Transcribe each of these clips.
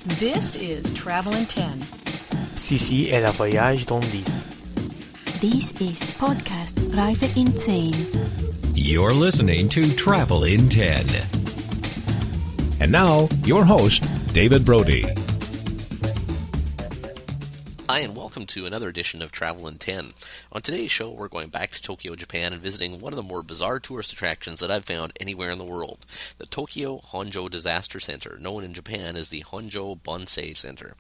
This is Travel in 10. Ceci est la voyage dans 10. This is podcast Reise in 10. You're listening to Travel in 10. And now, your host, David Brody. Hi, and welcome to another edition of Travel in 10. On today's show, we're going back to Tokyo, Japan, and visiting one of the more bizarre tourist attractions that I've found anywhere in the world, the Tokyo Honjo Disaster Center, known in Japan as the Honjo Center.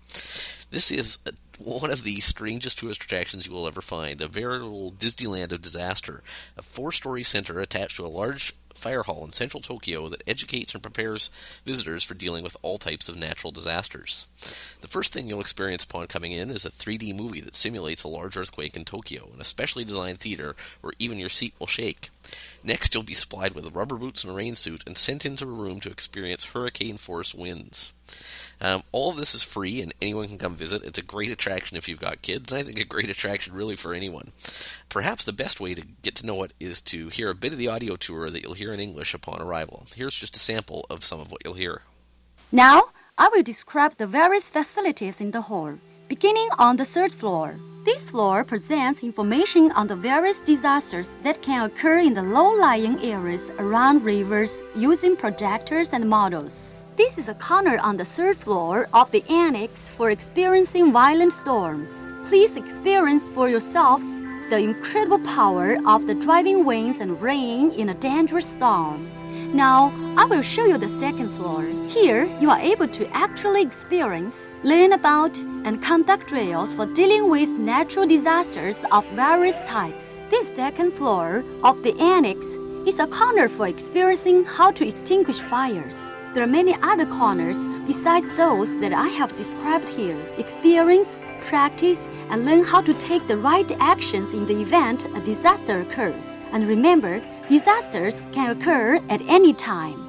This is one of the strangest tourist attractions you will ever find, a veritable Disneyland of disaster, a 4-story center attached to a large fire hall in central Tokyo that educates and prepares visitors for dealing with all types of natural disasters. The first thing you'll experience upon coming in is a 3D movie that simulates a large earthquake in Tokyo, an especially designed theater where even your seat will shake. Next, you'll be supplied with rubber boots and a rain suit and sent into a room to experience hurricane-force winds. All of this is free and anyone can come visit. It's a great attraction if you've got kids, and I think a great attraction really for anyone. Perhaps the best way to get to know it is to hear a bit of the audio tour that you'll hear in English upon arrival. Here's just a sample of some of what you'll hear. Now, I will describe the various facilities in the hall, beginning on the 3rd floor. This floor presents information on the various disasters that can occur in the low-lying areas around rivers using projectors and models. This is a corner on the 3rd floor of the annex for experiencing violent storms. Please experience for yourselves the incredible power of the driving winds and rain in a dangerous storm. Now, I will show you the 2nd floor. Here, you are able to actually experience, learn about, and conduct drills for dealing with natural disasters of various types. This 2nd floor of the annex is a corner for experiencing how to extinguish fires. There are many other corners besides those that I have described here. Experience, practice, and learn how to take the right actions in the event a disaster occurs. And remember, disasters can occur at any time.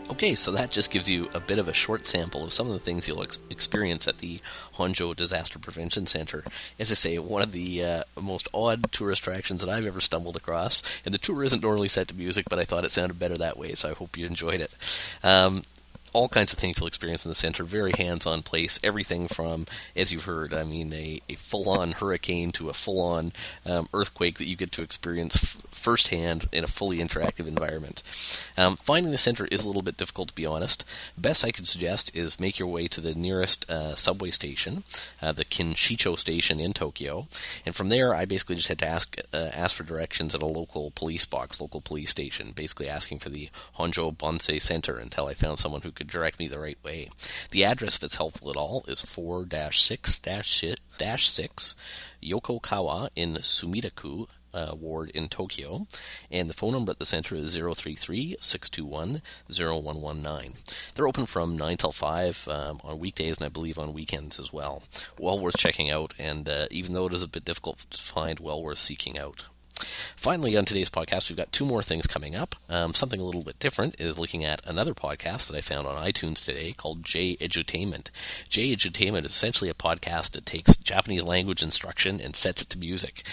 Okay, so that just gives you a bit of a short sample of some of the things you'll experience at the Honjo Disaster Prevention Centre. As I say, one of the most odd tourist attractions that I've ever stumbled across. And the tour isn't normally set to music, but I thought it sounded better that way, so I hope you enjoyed it. All kinds of things you'll experience in the center, very hands-on place, everything from, as you've heard, a full-on hurricane to a full-on earthquake that you get to experience firsthand in a fully interactive environment. Finding the center is a little bit difficult, to be honest. Best I could suggest is make your way to the nearest subway station, the Kinshicho station in Tokyo, and from there I basically just had to ask for directions at a local police station, basically asking for the Honjo Bonsai Center until I found someone who could direct me the right way. The address, if it's helpful at all, is 4-6-6 Yokokawa in Sumidaku Ward in Tokyo, and the phone number at the center is 033-621-0119. They're open from 9 till 5 on weekdays, and I believe on weekends as well. Well worth checking out, and even though it is a bit difficult to find, well worth seeking out. Finally, on today's podcast, we've got 2 more things coming up. Something a little bit different is looking at another podcast that I found on iTunes today called Jedutainment. Jedutainment is essentially a podcast that takes Japanese language instruction and sets it to music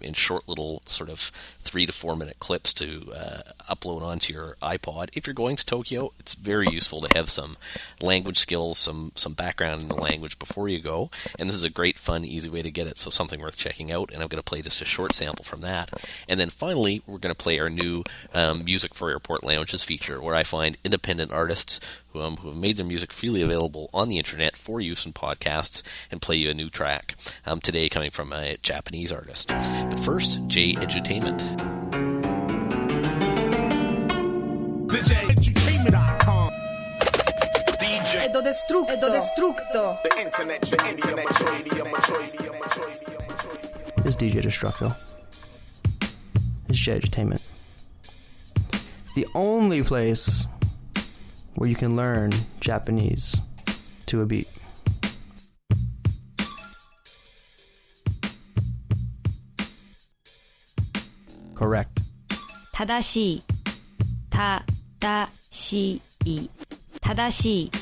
in short little sort of 3 to 4 minute clips to upload onto your iPod. If you're going to Tokyo, it's very useful to have some language skills, some background in the language before you go, and this is a great, fun, easy way to get it, so something worth checking out, and I'm going to play just a short sample from that. And then finally, we're going to play our new Music for Airport Lounges feature, where I find independent artists who have made their music freely available on the internet for use in podcasts and play you a new track. Today coming from a Japanese artist. But first, Jedutainment. Jedutainment.com. DJ Edo Destructo. The internet, my choice. This DJ Destructo is Jedutainment, the only place where you can learn Japanese to a beat. Correct. 正しい。正しい。正しい。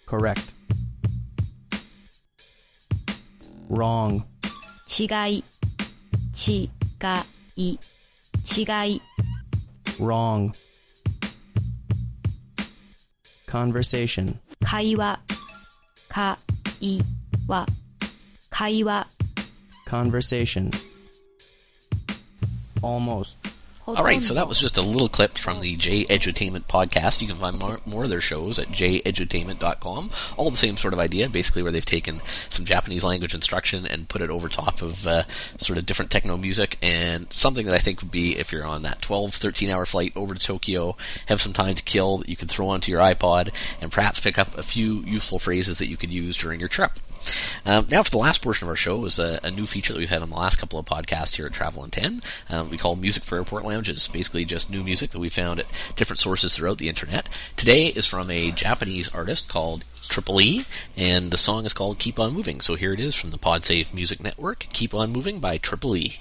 Correct. Wrong. 違い。違い。違い。 Wrong. Conversation. 会話会話会話 Conversation. Almost. All right, so that was just a little clip from the Jedutainment podcast. You can find more of their shows at jedutainment.com. All the same sort of idea, basically, where they've taken some Japanese language instruction and put it over top of sort of different techno music, and something that I think would be, if you're on that 12, 13-hour flight over to Tokyo, have some time to kill that you can throw onto your iPod, and perhaps pick up a few useful phrases that you could use during your trip. Now for the last portion of our show is a new feature that we've had on the last couple of podcasts here at Travel in 10. We call Music for Airport Lounges, basically just new music that we found at different sources throughout the internet. Today is from a Japanese artist called Triple E, and the song is called Keep On Moving. So here it is from the Podsafe Music Network, Keep On Moving by Triple E.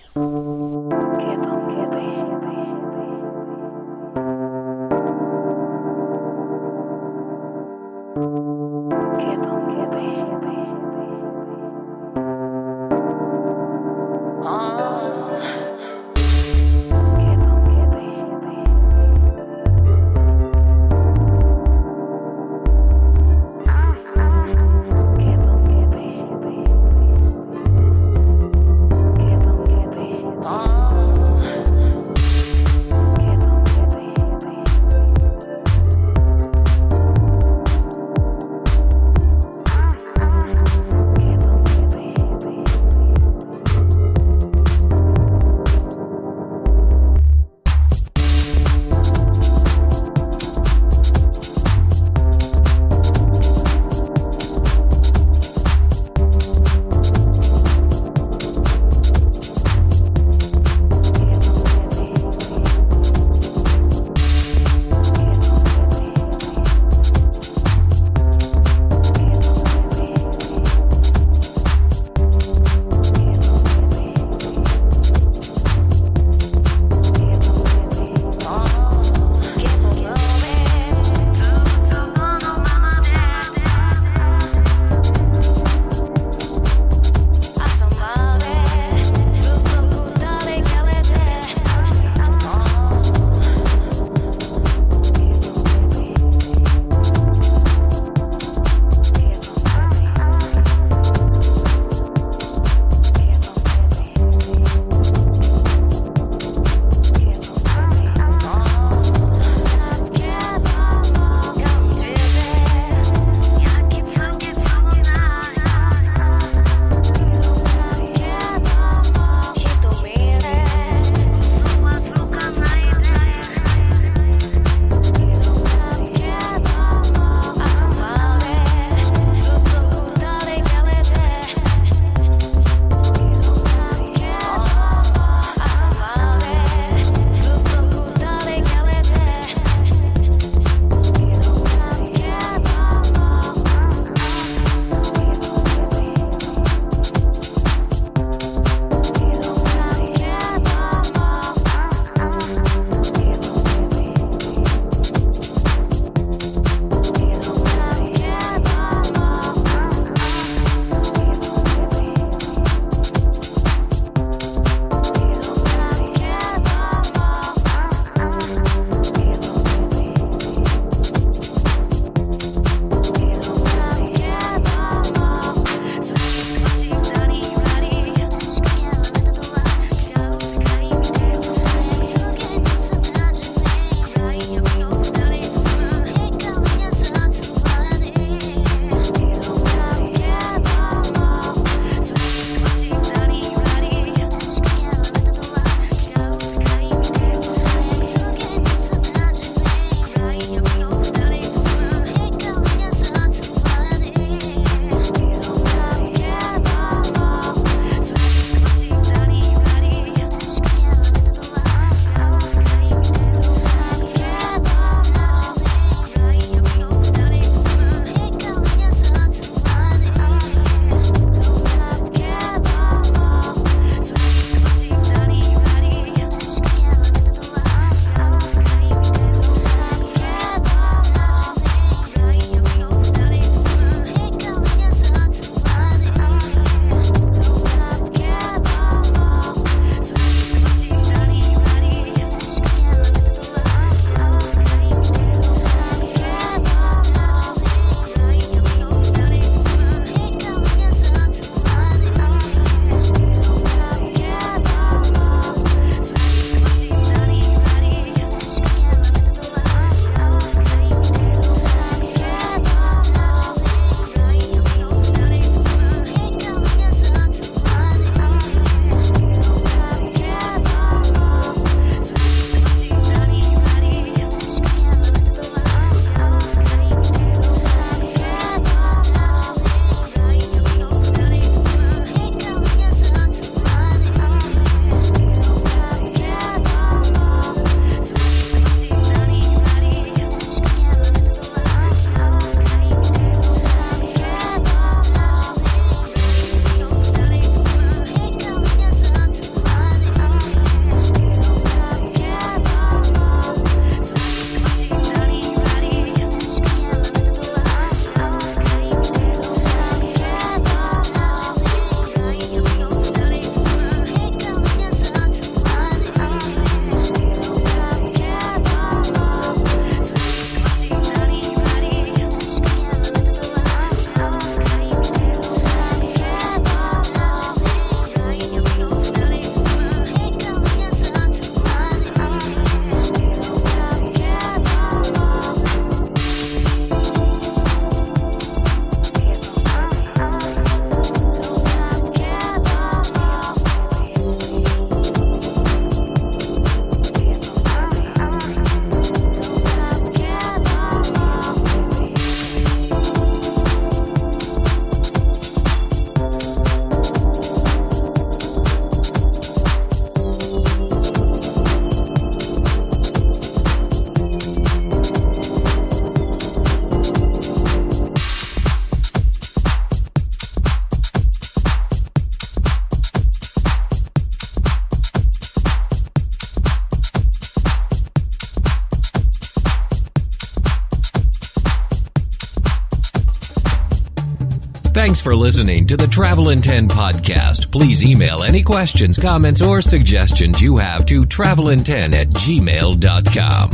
Thanks for listening to the Travel in 10 podcast. Please email any questions, comments, or suggestions you have to travelin10@gmail.com.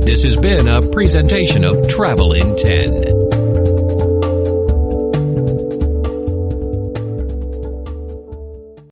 This has been a presentation of Travel in 10.